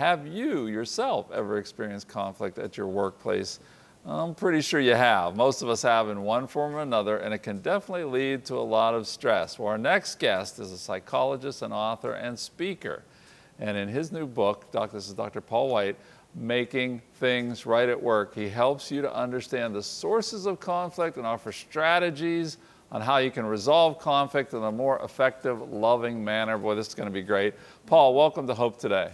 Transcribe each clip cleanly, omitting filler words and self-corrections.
Have you yourself ever experienced conflict at your workplace? I'm pretty sure you have. Most of us have in one form or another, and it can definitely lead to a lot of stress. Well, our next guest is a psychologist, an author, and speaker. And in his new book, this is Dr. Paul White, Making Things Right at Work, he helps you to understand the sources of conflict and offer strategies on how you can resolve conflict in a more effective, loving manner. Boy, this is going to be great. Paul, welcome to Hope Today.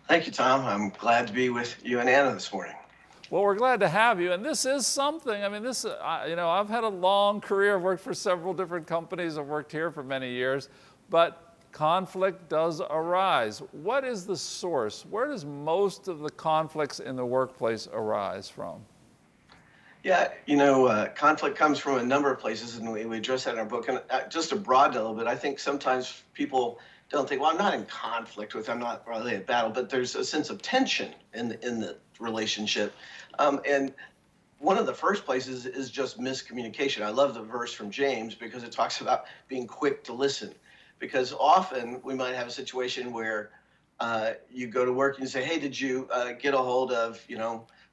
Thank you, Tom. I'm glad to be with you and Anna this morning. Well, we're glad to have you, and this is something. I mean, I've had a long career. I've worked for several different companies. I've worked here for many years, but conflict does arise. What is the source? Where does most of the conflicts in the workplace arise from? Yeah, conflict comes from a number of places, and we address that in our book. And just to broaden a little bit, I think sometimes people don't think, well, I'm not in conflict with, I'm not really at battle, but there's a sense of tension in the relationship. And one of the first places is just miscommunication. I love the verse from James because it talks about being quick to listen. Because often we might have a situation where you go to work and you say, hey, did you get a hold of,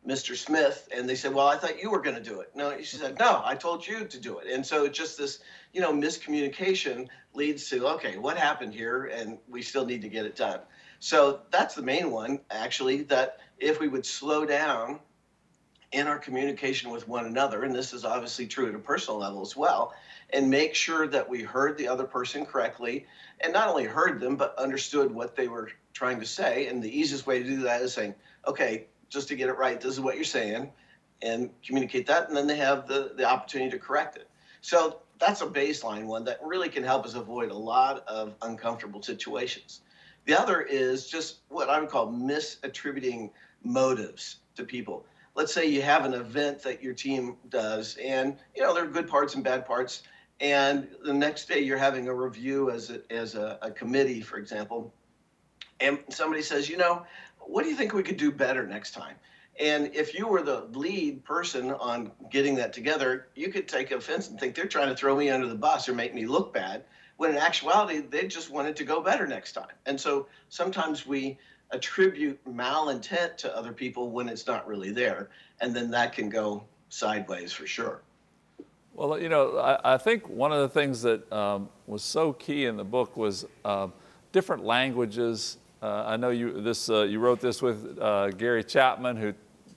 Mr. Smith? And they said, well, I thought you were going to do it. No, she said, no, I told you to do it. And so just this, miscommunication leads to, okay, what happened here? And we still need to get it done. So that's the main one, actually, that if we would slow down in our communication with one another, and this is obviously true at a personal level as well, and make sure that we heard the other person correctly, and not only heard them, but understood what they were trying to say. And the easiest way to do that is saying, okay, just to get it right, this is what you're saying, and communicate that, and then they have the opportunity to correct it. So that's a baseline one that really can help us avoid a lot of uncomfortable situations. The other is just what I would call misattributing motives to people. Let's say you have an event that your team does, and there are good parts and bad parts, and the next day you're having a review as a committee, for example, and somebody says, what do you think we could do better next time? And if you were the lead person on getting that together, you could take offense and think they're trying to throw me under the bus or make me look bad, when in actuality, they just wanted to go better next time. And so sometimes we attribute malintent to other people when it's not really there, and then that can go sideways for sure. Well, I think one of the things that was so key in the book was different languages. I know you wrote this with Gary Chapman, who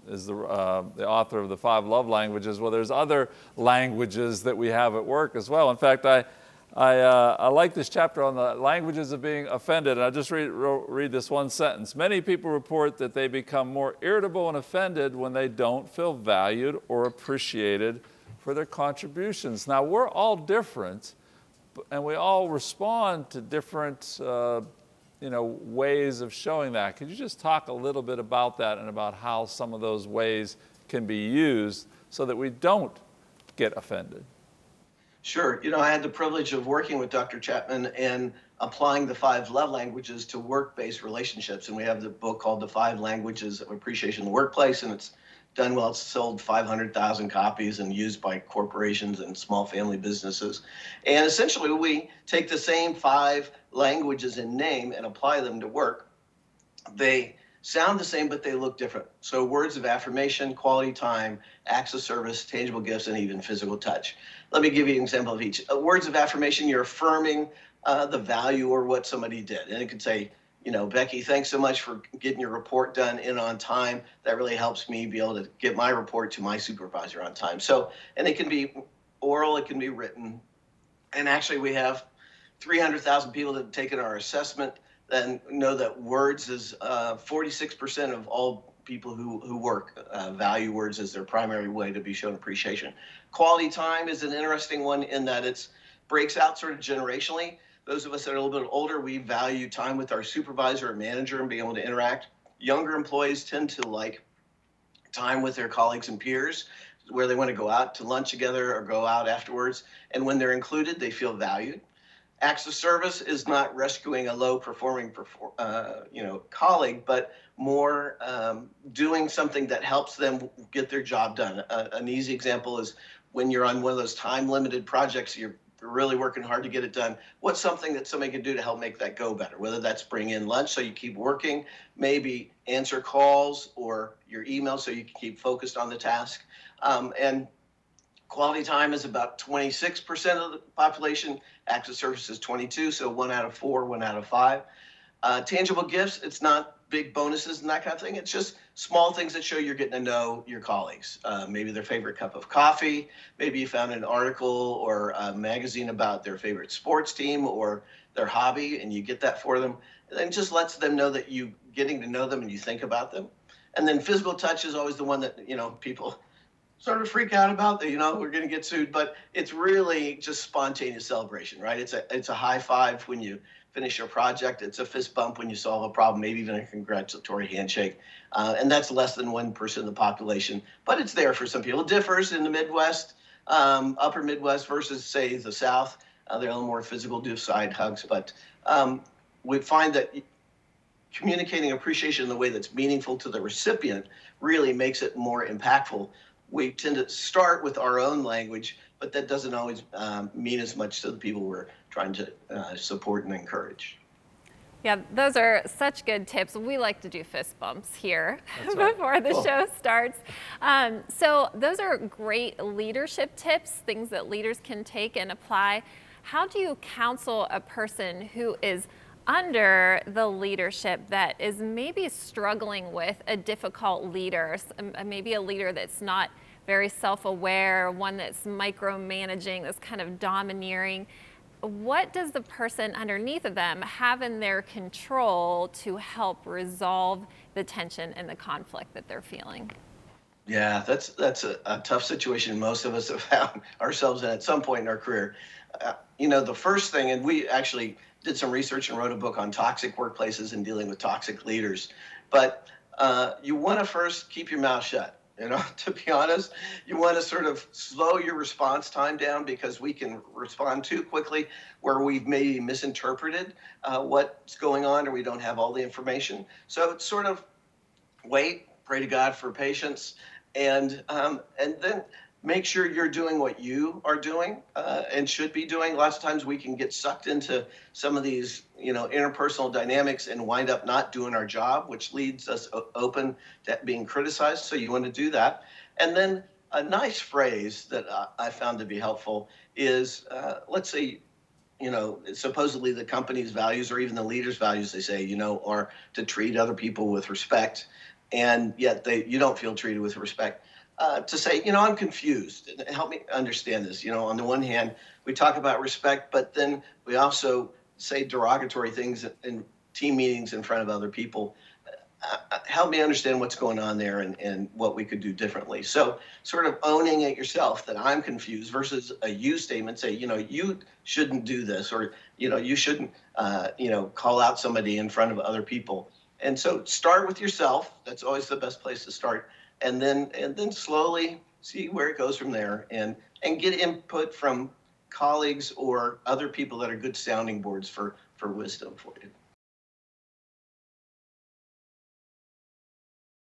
is the author of the 5 Love Languages. Well, there's other languages that we have at work as well. In fact, I like this chapter on the languages of being offended, and I'll just read this one sentence. Many people report that they become more irritable and offended when they don't feel valued or appreciated for their contributions. Now, we're all different, and we all respond to different ways of showing that. Could you just talk a little bit about that and about how some of those ways can be used so that we don't get offended? Sure. I had the privilege of working with Dr. Chapman and applying the 5 love languages to work-based relationships. And we have the book called The 5 Languages of Appreciation in the Workplace, and it's done well. It's sold 500,000 copies and used by corporations and small family businesses. And essentially, we take the same 5 languages in name and apply them to work. They sound the same, but they look different. So words of affirmation, quality time, acts of service, tangible gifts, and even physical touch. Let me give you an example of each. Words of affirmation, you're affirming the value or what somebody did. And it could say, Becky, thanks so much for getting your report done in on time. That really helps me be able to get my report to my supervisor on time. So, and it can be oral, it can be written. And actually we have 300,000 people that have taken our assessment and know that words is 46% of all people who work value words as their primary way to be shown appreciation. Quality time is an interesting one in that it breaks out sort of generationally. Those of us that are a little bit older, we value time with our supervisor or manager and being able to interact. Younger employees tend to like time with their colleagues and peers, where they want to go out to lunch together or go out afterwards. And when they're included, they feel valued. Acts of service is not rescuing a low-performing colleague, but more doing something that helps them get their job done. An easy example is when you're on one of those time-limited projects, you're they're really working hard to get it done. What's something that somebody can do to help make that go better? Whether that's bring in lunch so you keep working, maybe answer calls or your email so you can keep focused on the task. And quality time is about 26% of the population. Active service is 22, so 1 out of 4, 1 out of 5. Tangible gifts, it's not big bonuses and that kind of thing. It's just small things that show you're getting to know your colleagues. Maybe their favorite cup of coffee. Maybe you found an article or a magazine about their favorite sports team or their hobby, and you get that for them. And then just lets them know that you getting to know them and you think about them. And then physical touch is always the one that, people sort of freak out about that, we're going to get sued, but it's really just spontaneous celebration, right? It's a high five when you finish your project. It's a fist bump when you solve a problem, maybe even a congratulatory handshake. And that's less than 1% of the population, but it's there for some people. It differs in the Midwest, upper Midwest versus, say, the South. They're a little more physical, do side hugs, but we find that communicating appreciation in the way that's meaningful to the recipient really makes it more impactful. We tend to start with our own language, but that doesn't always mean as much to the people we're trying to support and encourage. Yeah, those are such good tips. We like to do fist bumps here right. before the Cool. show starts. So those are great leadership tips, things that leaders can take and apply. How do you counsel a person who is under the leadership that is maybe struggling with a difficult leader, maybe a leader that's not very self-aware, one that's micromanaging, that's kind of domineering? What does the person underneath of them have in their control to help resolve the tension and the conflict that they're feeling? Yeah, that's a tough situation most of us have found ourselves in at some point in our career. The first thing, and we actually did some research and wrote a book on toxic workplaces and dealing with toxic leaders, but you want to first keep your mouth shut. To be honest, you want to sort of slow your response time down because we can respond too quickly where we've maybe misinterpreted what's going on or we don't have all the information. So it's sort of wait, pray to God for patience, and then make sure you're doing what you are doing and should be doing. Lots of times we can get sucked into some of these, interpersonal dynamics and wind up not doing our job, which leads us open to being criticized. So you want to do that. And then a nice phrase that I found to be helpful is, let's say, supposedly the company's values or even the leader's values, they say, are to treat other people with respect. And yet you don't feel treated with respect. To say, I'm confused. Help me understand this. On the one hand, we talk about respect, but then we also say derogatory things in team meetings in front of other people. Help me understand what's going on there and what we could do differently. So sort of owning it yourself that I'm confused versus a you statement. Say, you shouldn't do this, or, you shouldn't, call out somebody in front of other people. And so start with yourself. That's always the best place to start. And then slowly see where it goes from there and get input from colleagues or other people that are good sounding boards for wisdom for you.